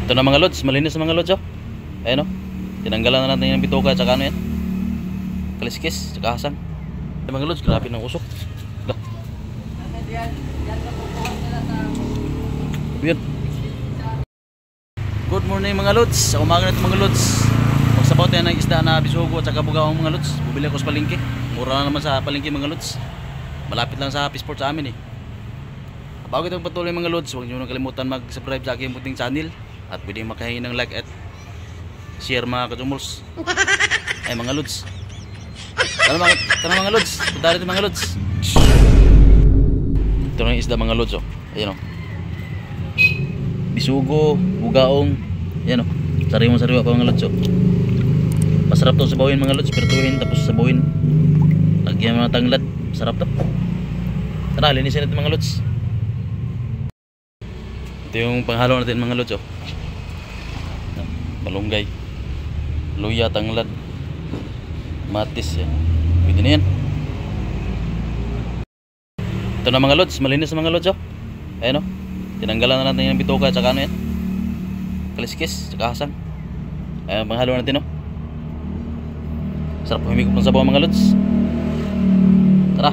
Ito na mga lods, malinis na mga lods oh. Ayan oh. Tinanggalan na natin yung bituka at saka ano yan. Kaliskis, saka hasang. Ito mga lods, grabe ng usok. Dah. Yun. Good morning mga lods. Sa umaga na ito mga lods. Magsabaw tayo ng isda na bisugo at saka bugawang mga lods. Bubili ako sa palengke. Mura na naman sa palengke mga lods. Malapit lang sa Peaceport sa amin eh. Bago itong patuloy mga lods, huwag nyo nakalimutan mag-subscribe sa aking puting channel. At pwedeng makahingi ng like at share mga kajumols. Ay mga lods. Tara mga lods. Punta rin mga lods. Ito na yung isda mga lods oh. Ayan oh. Bisugo, bugaong. Ayan oh. Sariwa pa mga lods oh. Masarap to sabawin mga lods. Pertuhin tapos sabawin. Lagyan mga tanglad. Sarap to. Tara, linisin natin mga lods. Ito yung panghalo natin mga lods oh. Malunggay, luya, tanglad, matis yan. Pwede na yan. Ito na mga lods, malinis na mga lods oh. Ayan oh. Tinanggalan na natin yung bituka at saka ano yan. Kaliskis, saka hasang. Ayan, panghalo natin oh. Sarap humigop ng sabaw mga lods. Tara.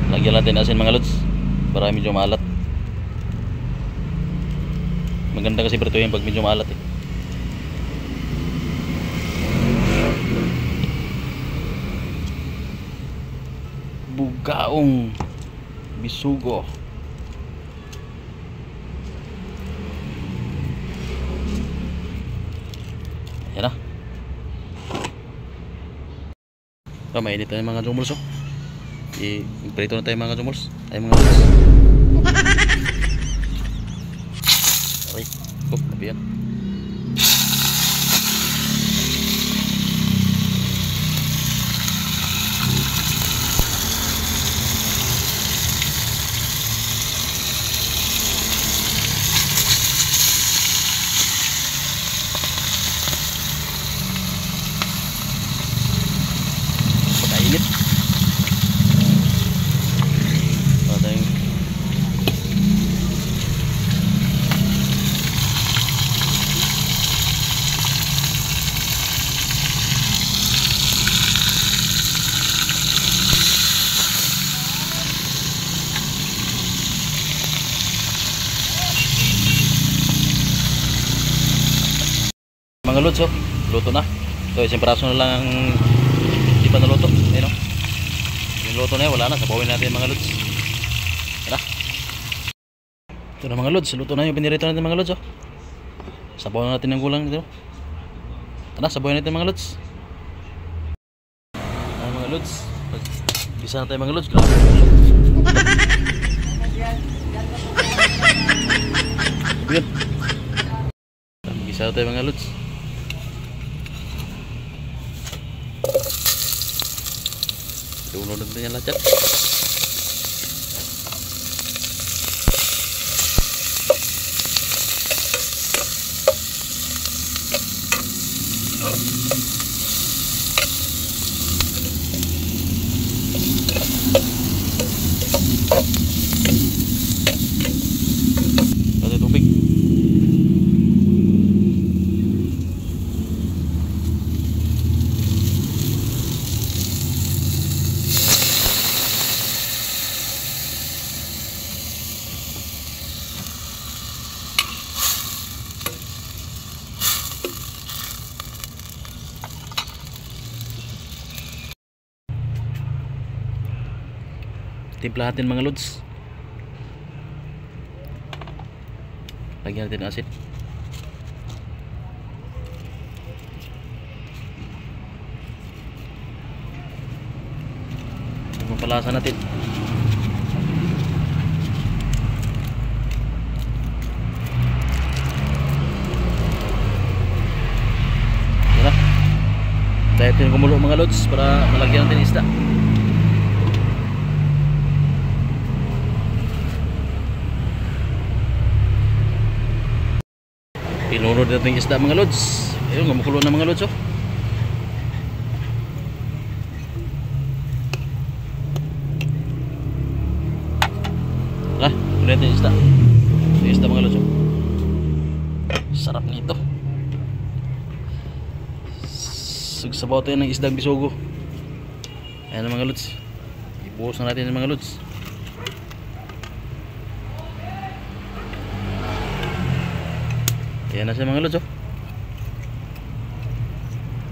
Lagyan natin asin mga lods para medyo maalat. Maganda kasi bertuhin pag medyo maalat eh. Bugaong bisugo. Ayan na. So, mainit na yung mga jumols oh. I-prito na tayo mga jumols. Ay mga jumols. Ay, labi yan. Pagkainit. Mga lods oh, luto na. So isang peraso na lang ang hindi pa naluto. Ayun oh. Yung luto na yan, wala na. Sabawin natin mga lods. Tara. Ito na mga lods, luto na yung pinirito natin mga lods oh. Sabawin natin ng gulang dito. Tara, sabawin natin mga lods. Ayan mga lods. Bisa na tayo mga lods. Grabe. Yun. Bisa na tayo mga lods. Dunod natin yung lahat. Ada tubig. Timpla natin mga lods. Lagyan natin asin. Mapalasan natin. Yan na. Dahil natin kumulo mga lods para malagyan natin isda. Pinunod natin isda mga lods. Ayun, gumukulo na mga lods oh. Lah, ulit natin isda. Isda mga lods oh. Sarap nito. Sabaw tayo ng isdang bisugo. Ayan mga lods. Ibuhos na natin mga lods. Ayan na siya mga lods oh.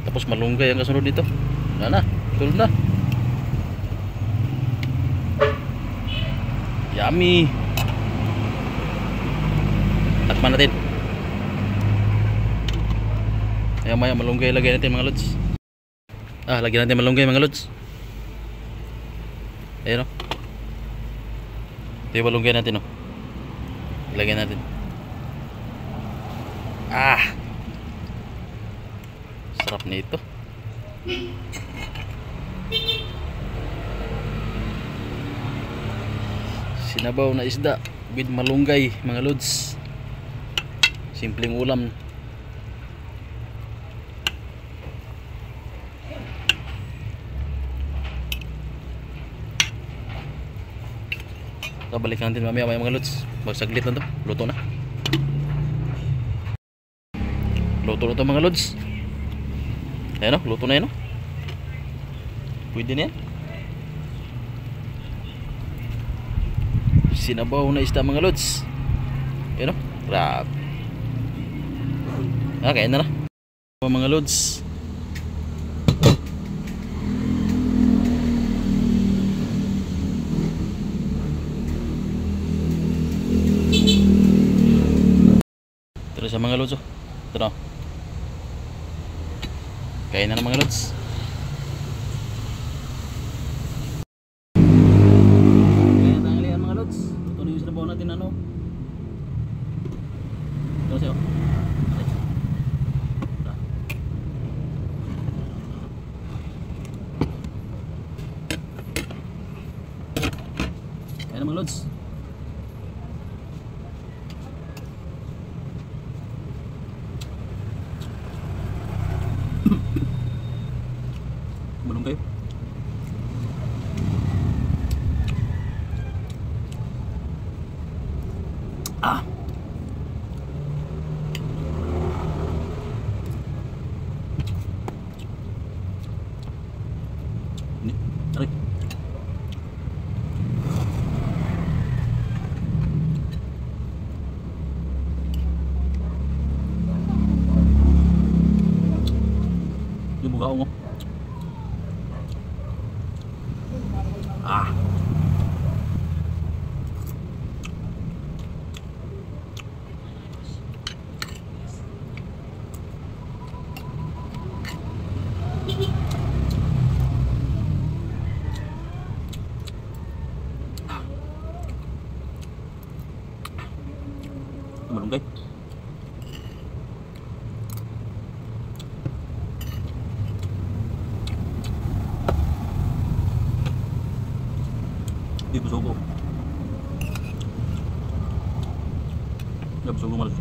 Tapos malunggay ang kasunod dito. Wala na, tulog na. Yummy. Takpan natin. Ayan maya malunggay lagay natin mga lods. Lagyan natin malunggay mga lods. Ayan o. Ito yung malunggay natin o. Ilagay natin. Sarap nito. Sinabaw na isda with malunggay mga lods. Simpleng ulam. Balikan natin mamaya mga lods. Magsaglit lang to. Luto na. Luto na to mga lods. Ayan o, luto na yan o. Pwede na yan. Sinabaw na isda mga lods. Ayan o, grabe. Kain na na mga lods. Ito sa mga lods oh. Ito na. Kain na mga lods. Kaya tanghalian mga lods. Ito na yung sinabaw natin ano. Ito na siya oh. Kain na mga lods. Malunggay. Ini, tarik. Ini buka ungu. Malunggay. Di bisugo. Ya bisugo malas.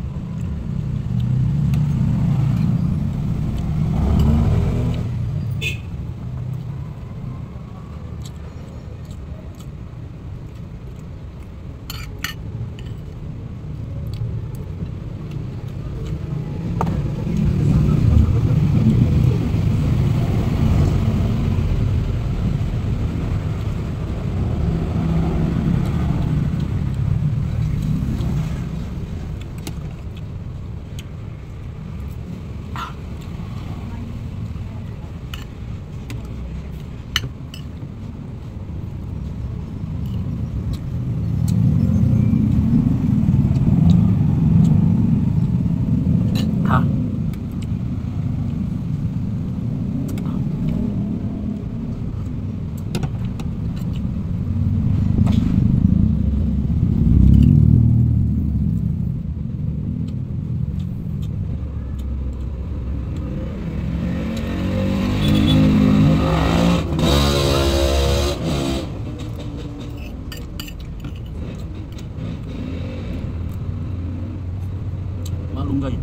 Malunggay.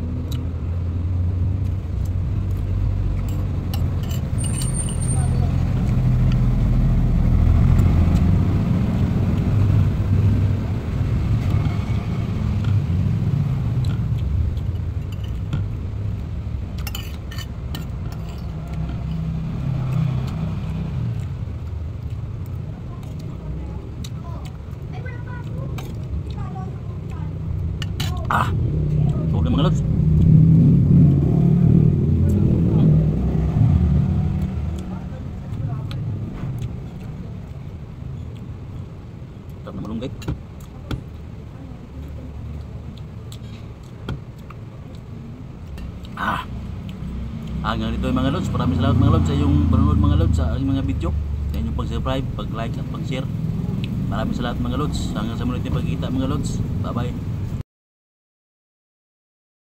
Ah, okay mga lods. Sarap na malunggay. Ah, hanggang dito yung mga lods. Maraming salamat mga lods sa iyong panonood mga lods sa aking mga video, sa inyong pag-subscribe, pag-like at pag-share. Maraming salamat mga lods. Hanggang sa muli nating pagkikita mga lods. Bye bye.